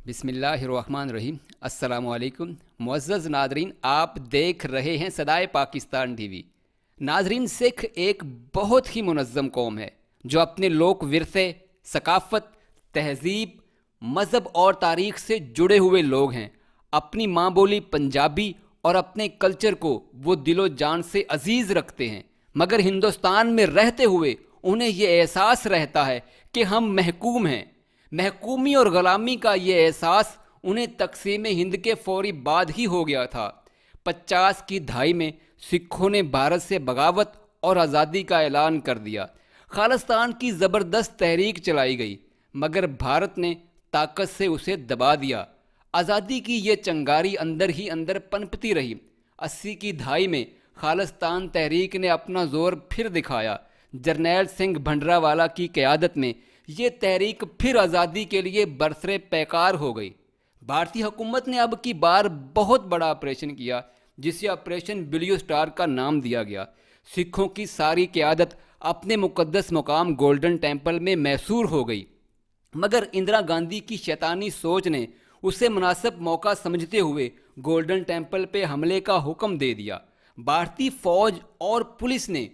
बिस्मिल्लाहिर्रहमानिर्रहीम। अस्सलामुअलैकुम मुअज़्ज़ज़ नाज़रीन, आप देख रहे हैं सदाए पाकिस्तान टीवी। नाज़रीन, सिख एक बहुत ही मुनज़्ज़म कौम है जो अपने लोक विरसे, सकाफ़त, तहज़ीब, मज़हब और तारीख़ से जुड़े हुए लोग हैं। अपनी माँ बोली पंजाबी और अपने कल्चर को वो दिलो जान से अजीज़ रखते हैं, मगर हिंदुस्तान में रहते हुए उन्हें ये एहसास रहता है कि हम महकूम हैं। महकूमी और ग़ुलामी का ये एहसास उन्हें तक़सीम हिंद के फौरी बाद ही हो गया था। 50 की दहाई में सिखों ने भारत से बगावत और आज़ादी का ऐलान कर दिया। खालिस्तान की ज़बरदस्त तहरीक चलाई गई, मगर भारत ने ताकत से उसे दबा दिया। आज़ादी की ये चंगारी अंदर ही अंदर पनपती रही। 80 की दहाई में खालिस्तान तहरीक ने अपना ज़ोर फिर दिखाया। जरनैल सिंह भिंडरावाला की क़यादत में ये तहरीक फिर आज़ादी के लिए बरसरे पैकार हो गई। भारतीय हुकूमत ने अब की बार बहुत बड़ा ऑपरेशन किया, जिसे ऑपरेशन ब्लू स्टार का नाम दिया गया। सिखों की सारी क़यादत अपने मुक़द्दस मुकाम गोल्डन टेम्पल में मैसूर हो गई, मगर इंदिरा गांधी की शैतानी सोच ने उसे मुनासिब मौका समझते हुए गोल्डन टेम्पल पे हमले का हुक्म दे दिया। भारतीय फ़ौज और पुलिस ने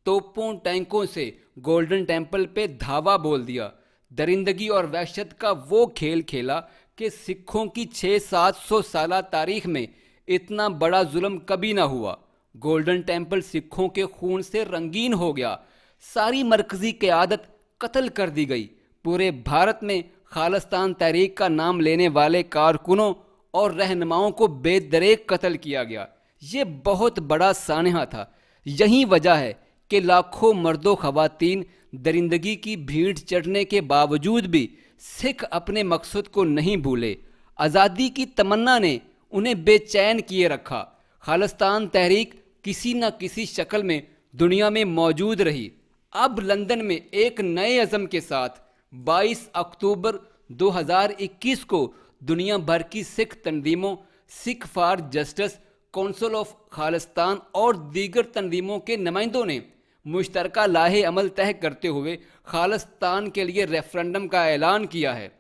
तोपों टैंकों से गोल्डन टेम्पल पे धावा बोल दिया। दरिंदगी और वहशत का वो खेल खेला कि सिखों की 600-700 साला तारीख में इतना बड़ा जुल्म कभी ना हुआ। गोल्डन टेम्पल सिखों के खून से रंगीन हो गया। सारी मरकज़ी क़यादत कत्ल कर दी गई। पूरे भारत में खालिस्तान तहरीक का नाम लेने वाले कारकुनों और रहनुमाओं को बेदरेक कत्ल किया गया। ये बहुत बड़ा सानहा था। यही वजह है कि लाखों मर्दों ख़वातीन दरिंदगी की भीड़ चढ़ने के बावजूद भी सिख अपने मकसद को नहीं भूले। आज़ादी की तमन्ना ने उन्हें बेचैन किए रखा। खालिस्तान तहरीक किसी न किसी शक्ल में दुनिया में मौजूद रही। अब लंदन में एक नए अज़म के साथ 22 अक्टूबर 2021 को दुनिया भर की सिख तंजीमों, Sikh for justice, council of Khalistan और दीगर तंजीमों के नुमाइंदों ने मुश्तरका लाहे अमल तय करते हुए खालिस्तान के लिए रेफरेंडम का ऐलान किया है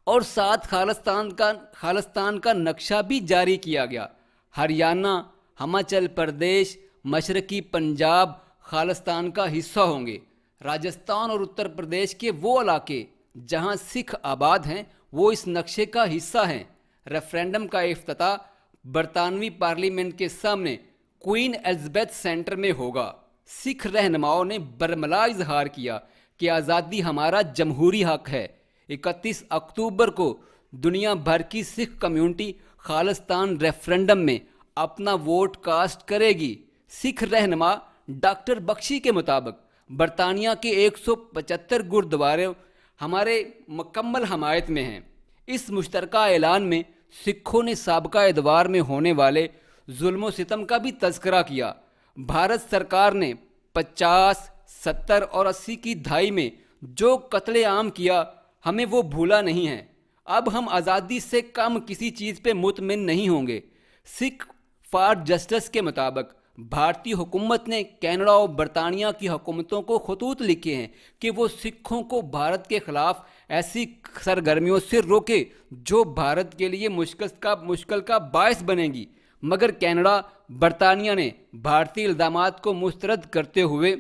और साथ खालिस्तान का नक्शा भी जारी किया गया। हरियाणा, हिमाचल प्रदेश, मशरकी पंजाब खालिस्तान का हिस्सा होंगे। राजस्थान और उत्तर प्रदेश के वो इलाके जहां सिख आबाद हैं वो इस नक्शे का हिस्सा हैं। रेफरेंडम का इफ्तिताह बरतानवी पार्लियामेंट के सामने क्वीन एलिज़ाबेथ सेंटर में होगा। सिख रहनुमाओं ने बरमला इजहार किया कि आज़ादी हमारा जमहूरी हक है। 31 अक्टूबर को दुनिया भर की सिख कम्युनिटी खालिस्तान रेफरेंडम में अपना वोट कास्ट करेगी। सिख रहनुमा डॉक्टर बख्शी के मुताबिक बरतानिया के 175 गुरुद्वारे हमारे मुकम्मल हमायत में हैं। इस मुश्तरका ऐलान में सिखों ने साबका एतवार में होने वाले जुल्म सितम का भी तज़किरा किया। भारत सरकार ने 50, 70 और 80 की दहाई में जो कत्ले आम किया, हमें वो भूला नहीं है। अब हम आज़ादी से कम किसी चीज़ पे मुतमिन नहीं होंगे। सिख फॉर जस्टिस के मुताबिक भारतीय हुकूमत ने कनाडा और बरतानिया की हुकूमतों को खतूत लिखे हैं कि वो सिखों को भारत के ख़िलाफ़ ऐसी सरगर्मियों से रोके जो भारत के लिए मुश्किल का बायस बनेगी, मगर कनाडा, बरतानिया ने भारतीय इल्ज़ामात को मुस्तरद करते हुए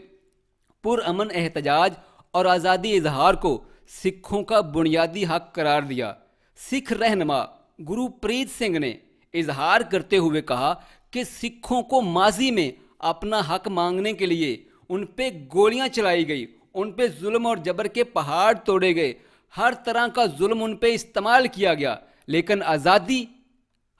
पुरअमन एहतजाज और आज़ादी इजहार को सिखों का बुनियादी हक करार दिया। सिख रहनुमा गुरप्रीत सिंह ने इजहार करते हुए कहा कि सिखों को माजी में अपना हक मांगने के लिए उन पे गोलियां चलाई गई, उन पे जुल्म और जबर के पहाड़ तोड़े गए, हर तरह का जुल्म उन पे इस्तेमाल किया गया, लेकिन आज़ादी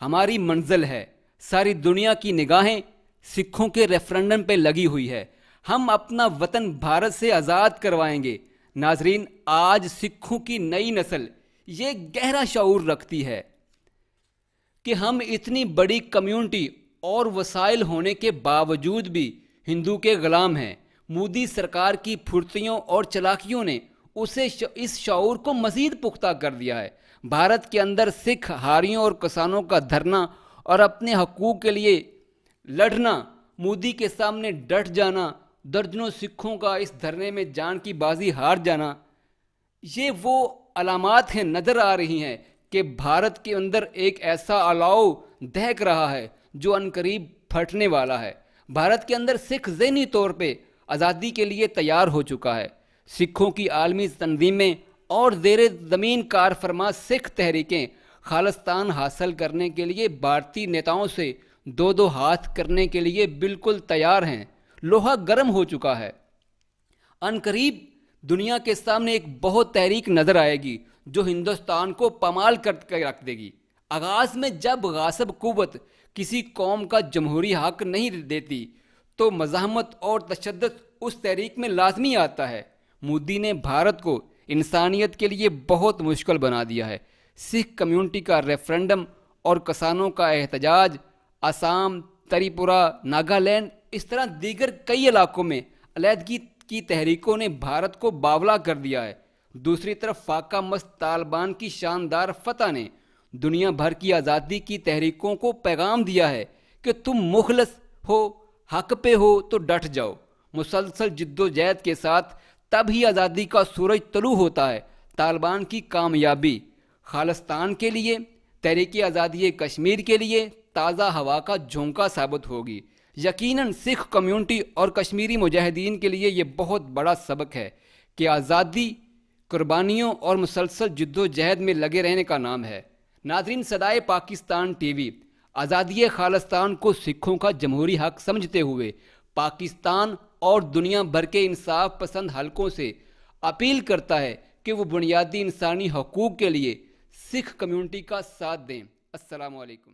हमारी मंजिल है। सारी दुनिया की निगाहें सिखों के रेफरेंडम पे लगी हुई है। हम अपना वतन भारत से आज़ाद करवाएंगे। नाजरीन, आज सिखों की नई नस्ल ये गहरा शऊर रखती है कि हम इतनी बड़ी कम्युनिटी और वसाइल होने के बावजूद भी हिंदू के ग़ुलाम हैं। मोदी सरकार की फुर्तियों और चलाकियों ने उसे इस शऊर को मज़ीद पुख्ता कर दिया है। भारत के अंदर सिख हारियों और किसानों का धरना और अपने हकूक़ के लिए लड़ना, मोदी के सामने डट जाना, दर्जनों सिखों का इस धरने में जान की बाजी हार जाना, ये वो अलामात हैं, नज़र आ रही हैं کہ بھارت کے اندر ایک ایسا الاؤ دہک رہا ہے جو عنقریب پھٹنے والا ہے۔ بھارت کے اندر سکھ ذہنی طور پہ آزادی کے لیے تیار ہو چکا ہے۔ سکھوں کی عالمی تنظیمیں اور زیر زمین کار فرما سکھ تحریکیں خالصتان حاصل کرنے کے لیے بھارتی نیتاؤں سے دو ہاتھ کرنے کے لیے بالکل تیار ہیں۔ لوہا گرم ہو چکا ہے۔ عنقریب دنیا کے سامنے ایک بہت تحریک نظر آئے گی جو ہندوستان کو پامال کر کے رکھ دے گی۔ آغاز میں جب غاصب قوت کسی قوم کا جمہوری حق نہیں دیتی تو مزاحمت اور تشدد اس تحریک میں لازمی آتا ہے۔ مودی نے بھارت کو انسانیت کے لیے بہت مشکل بنا دیا ہے۔ سکھ کمیونٹی کا ریفرنڈم اور کسانوں کا احتجاج، آسام، تریپورہ، ناگالینڈ، اس طرح دیگر کئی علاقوں میں علیحدگی کی تحریکوں نے بھارت کو باولا کر دیا ہے۔ دوسری طرف فاقہ مست طالبان کی شاندار فتح نے دنیا بھر کی آزادی کی تحریکوں کو پیغام دیا ہے کہ تم مخلص ہو، حق پہ ہو تو ڈٹ جاؤ۔ مسلسل جدوجہد کے ساتھ تب ہی آزادی کا سورج طلوع ہوتا ہے۔ طالبان کی کامیابی خالصتان کے لیے، تحریک آزادی کشمیر کے لیے تازہ ہوا کا جھونکا ثابت ہوگی۔ یقیناً سکھ کمیونٹی اور کشمیری مجاہدین کے لیے یہ بہت بڑا سبق ہے کہ آزادی قربانیوں اور مسلسل جدوجہد میں لگے رہنے کا نام ہے۔ ناظرین، صدائے پاکستان ٹی وی آزادی خالصتان کو سکھوں کا جمہوری حق سمجھتے ہوئے پاکستان اور دنیا بھر کے انصاف پسند حلقوں سے اپیل کرتا ہے کہ وہ بنیادی انسانی حقوق کے لیے سکھ کمیونٹی کا ساتھ دیں۔ السلام علیکم۔